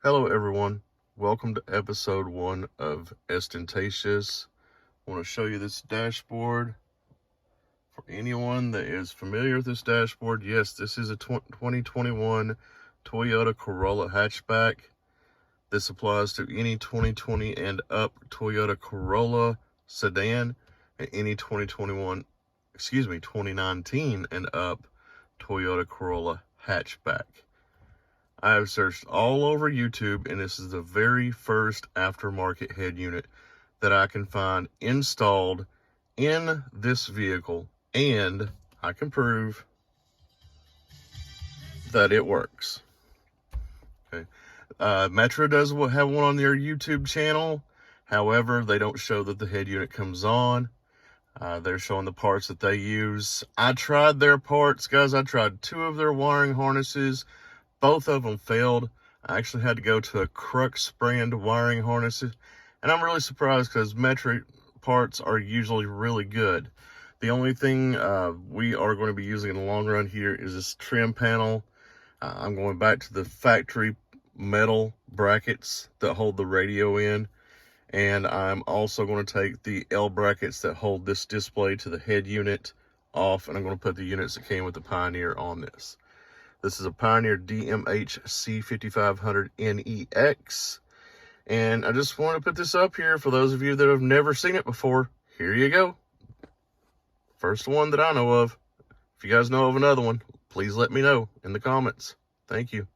Hello everyone, welcome to episode 1 of Ostentatious. I want to show you this dashboard. For anyone that is familiar with this dashboard, yes, this is a 2021 Toyota Corolla hatchback. This applies to any 2020 and up Toyota Corolla sedan and any 2019 and up Toyota Corolla hatchback. I have searched all over YouTube, and this is the very first aftermarket head unit that I can find installed in this vehicle, and I can prove that it works. Okay. Metro does have one on their YouTube channel. However, they don't show that the head unit comes on. They're showing the parts that they use. I tried their parts, guys. I tried 2 of their wiring harnesses. Both of them failed. I actually had to go to a Crux brand wiring harnesses, and I'm really surprised because Metric parts are usually really good. The only thing we are going to be using in the long run here is this trim panel. I'm going back to the factory metal brackets that hold the radio in, and I'm also going to take the L brackets that hold this display to the head unit off, and I'm going to put the units that came with the Pioneer on this. This is a Pioneer DMH C5500 NEX. And I just want to put this up here for those of you that have never seen it before. Here you go. First one that I know of. If you guys know of another one, please let me know in the comments. Thank you.